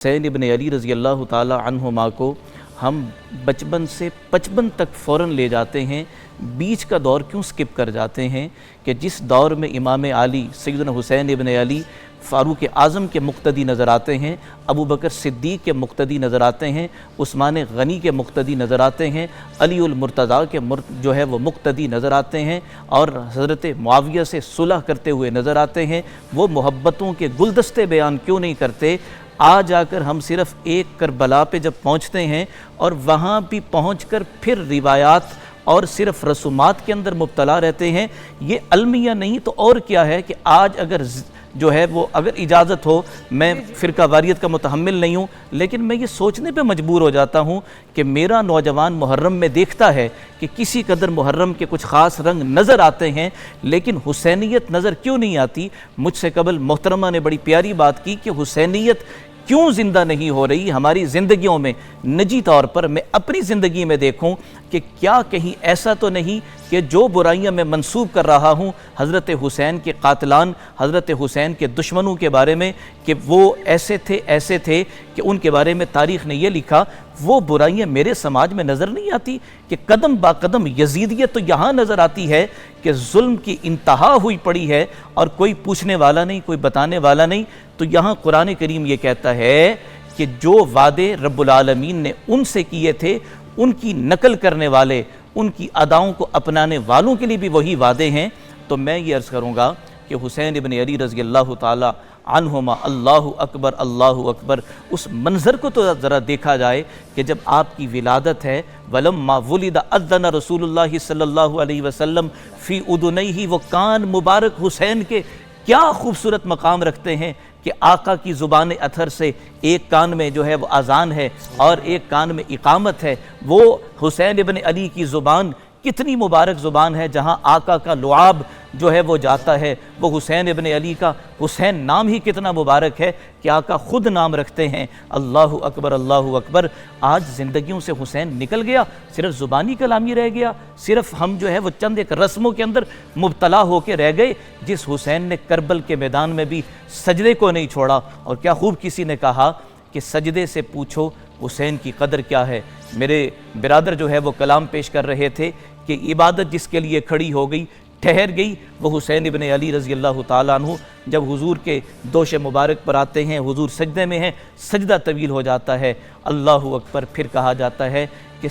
हुसैन इब्न अली रज़ी अल्लाह ताला अन्हुमा को हम बचपन से 55 तक फ़ौरन ले जाते हैं, बीच का दौर क्यों स्किप कर जाते हैं कि जिस दौर में इमाम अली सैयदना हुसैन इब्न अली फ़ारूक आज़म के मुक़्तदी नज़र आते हैं, अबू बकर सिद्दीक़ के मुक़्तदी नज़र आते हैं, उस्मान गनी के मुक़्तदी नज़र आते हैं, अली उल मुर्तज़ा के जो है वो मुक़्तदी नज़र आते हैं और हज़रत मुआविया से सुलह करते हुए नज़र आते हैं। वो मोहब्बतों के गुलदस्ते बयान क्यों नहीं करते? आ जाकर हम सिर्फ़ एक करबला पे जब पहुँचते हैं और वहाँ भी पहुँचकर फिर रिवायात और सिर्फ़ रसूमात के अंदर मुब्तला रहते हैं। ये अलमिया नहीं तो और क्या है कि आज अगर जो है वो अगर इजाज़त हो, मैं फ़िरका वारियत का मुतहम्मिल नहीं हूँ, लेकिन मैं ये सोचने पे मजबूर हो जाता हूँ कि मेरा नौजवान मुहर्रम में देखता है कि किसी कदर मुहर्रम के कुछ ख़ास रंग नज़र आते हैं, लेकिन हुसैनियत नज़र क्यों नहीं आती? मुझसे कबल मोहतरमा ने बड़ी प्यारी बात की कि हुसैनियत क्यों ज़िंदा नहीं हो रही हमारी ज़िंदगियों में। निजी तौर पर मैं अपनी ज़िंदगी में देखूं कि क्या कहीं ऐसा तो नहीं कि जो बुराइयां मैं मंसूब कर रहा हूं हज़रत हुसैन के कातलान, हज़रत हुसैन के दुश्मनों के बारे में कि वो ऐसे थे कि उनके बारे में तारीख़ ने ये लिखा, वो बुराइयां मेरे समाज में नज़र नहीं आती कि कदम बा कदम यजीदियत तो यहाँ नज़र आती है कि जुल्म की इंतहा हुई पड़ी है और कोई पूछने वाला नहीं, कोई बताने वाला नहीं। तो यहाँ कुरान करीम ये कहता है कि जो वादे रब्बुल आलमीन ने उनसे किए थे, उनकी नकल करने वाले, उनकी अदाओं को अपनाने वालों के लिए भी वही वादे हैं। तो मैं ये अर्ज़ करूँगा कि हुसैन इब्न अली रज़ी अल्लाह ताला अन्हुमा अल्लाहु अकबर, उस मंज़र को तो ज़रा देखा जाए कि जब आपकी विलादत है, वलम्मा वुलिदा अज़्ज़न रसूलुल्लाह सल्लल्लाहु अलैहि वसल्लम फ़ी उदुनैहि, वो कान मुबारक हुसैन के क्या खूबसूरत मकाम रखते हैं कि आका की ज़ुबान अथर से एक कान में जो है वो अज़ान है और एक कान में इकामत है। वो हुसैन इब्न अली की ज़ुबान कितनी मुबारक ज़ुबान है, जहाँ आका का लुआब जो है वो जाता है। वो हुसैन इब्न अली का हुसैन नाम ही कितना मुबारक है कि आका ख़ुद नाम रखते हैं, अल्लाहु अकबर अल्लाहु अकबर। आज ज़िंदगियों से हुसैन निकल गया, सिर्फ़ ज़ुबानी कलामी रह गया, सिर्फ़ हम जो है वो चंद एक रस्मों के अंदर मुब्तला होकर रह गए। जिस हुसैन ने करबल के मैदान में भी सजदे को नहीं छोड़ा, और क्या खूब किसी ने कहा कि सजदे से पूछो हुसैन की कदर क्या है। मेरे बिरादर जो है वो कलाम पेश कर रहे थे कि इबादत जिसके लिए खड़ी हो गई ठहर गई, वो हुसैन इब्न अली रज़ी अल्लाह ताला अन्हु। जब हुजूर के दोश मुबारक पर आते हैं, हुजूर सजदे में हैं, सजदा तवील हो जाता है, अल्लाहु अकबर, फिर कहा जाता है कि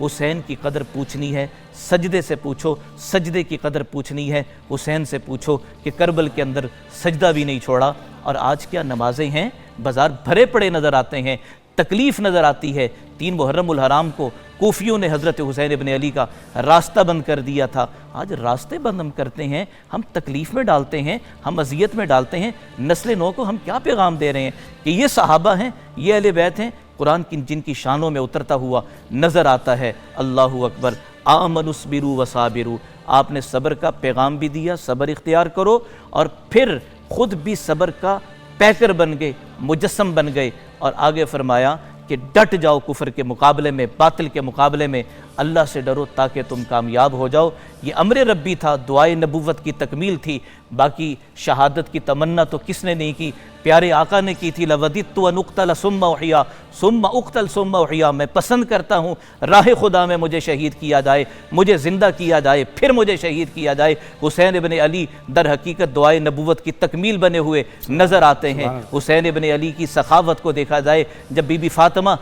हुसैन की कदर पूछनी है, सजदे से पूछो, सजदे की कदर पूछनी है, हुसैन से पूछो कि करबल के अंदर सजदा भी नहीं छोड़ा। और आज क्या नमाजें हैं, बाज़ार भरे पड़े नज़र आते हैं, तकलीफ़ नज़र आती है। 3 मुहर्रम उल हराम को कूफियों ने हज़रत हुसैन इब्न अली का रास्ता बंद कर दिया था। आज रास्ते बंद हम करते हैं, हम तकलीफ़ में डालते हैं, हम अज़ियत में डालते हैं। नस्ल नौ को हम क्या पैगाम दे रहे हैं कि ये सहाबा हैं, ये अहले बैत हैं, कुरान की जिनकी शानों में उतरता हुआ नज़र आता है। अल्लाहु अकबर। आमनुस्बिरु वसाबिरु, आपने सब्र का पैगाम भी दिया, सब्र इख्तियार करो, और फिर ख़ुद भी सब्र का पैकर बन गए, मुजस्सम बन गए। और आगे फरमाया कि डट जाओ कुफ्र के मुकाबले में, बातिल के मुकाबले में, अल्लाह से डरो ताकि तुम कामयाब हो जाओ। ये अमर रब्बी था, दुआए नबूवत की तकमील थी। बाकी शहादत की तमन्ना तो किसने नहीं की, प्यारे आका ने की थी। लवदित्तु अन उक़्तल सुम्मा उहिया सुम्मा उक़्तल सुम्मा उहिया, मैं पसंद करता हूँ राह खुदा में मुझे शहीद किया जाए, मुझे ज़िंदा किया जाए, फिर मुझे शहीद किया जाए। हुसैन इब्न अली दर हकीकत दुआए नबूवत की तकमील बने हुए नज़र आते हैं। हुसैन इब्न अली की सखावत को देखा जाए, जब बीबी फातिमा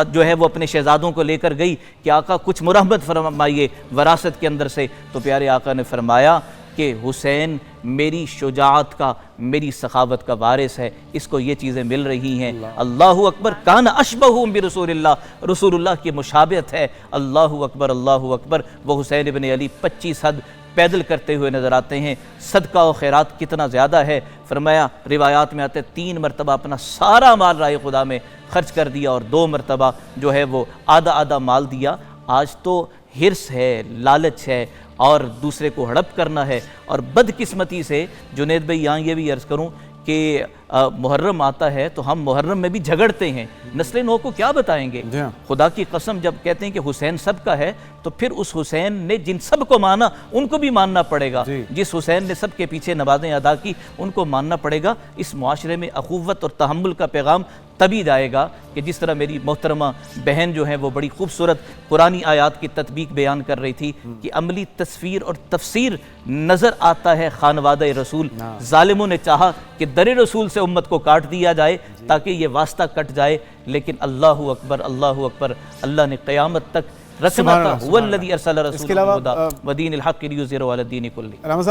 जो है वो अपने शहज़ादों को लेकर गई कि आका कुछ मुरहमत फरमाइए वरासत के अंदर से, तो प्यारे आका ने फरमाया कि हुसैन मेरी शुजाअत का, मेरी सखावत का वारिस है, इसको ये चीज़ें मिल रही हैं। अल्लाहु अकबर। कान अशबहु बिरसूलिल्लाह, रसूलुल्लाह की मुशाबियत है। अल्लाहु अकबर अल्लाहु अकबर। वो हुसैन इब्न अली 25 हद पैदल करते हुए नज़र आते हैं। सदका और खैरात कितना ज़्यादा है, फरमाया रिवायात में आते 3 मरतबा अपना सारा माल राह खुदा में खर्च कर दिया और 2 मरतबा जो है वो आधा आधा माल दिया। आज तो हिर्स है, लालच है और दूसरे को हड़प करना है। और बदकिस्मती से जुनैद भाई यहाँ ये भी अर्ज़ करूँ کہ محرم آتا ہے تو ہم محرم میں بھی جھگڑتے ہیں، نسل نو کو کیا بتائیں گے؟ خدا کی قسم جب کہتے ہیں کہ حسین سب کا ہے تو پھر اس حسین نے جن سب کو مانا ان کو بھی ماننا پڑے گا، جس حسین نے سب کے پیچھے نمازیں ادا کی ان کو ماننا پڑے گا۔ اس معاشرے میں اخوت اور تحمل کا پیغام تبھی جائے گا کہ جس طرح میری محترمہ بہن جو ہیں وہ بڑی خوبصورت قرآنی آیات کی تطبیق بیان کر رہی تھی کہ عملی تصویر اور تفسیر نظر آتا ہے خانوادہ رسول۔ ظالموں نے چاہا کہ در رسول سے امت کو کاٹ دیا جائے تاکہ یہ واسطہ کٹ جائے، لیکن اللہ اکبر اللہ اکبر، اللہ نے قیامت تک رکھنا تھا۔ هو الذی ارسل رسولہ بالہدی ودین الحق لیظہرہ علی الدین کلہ۔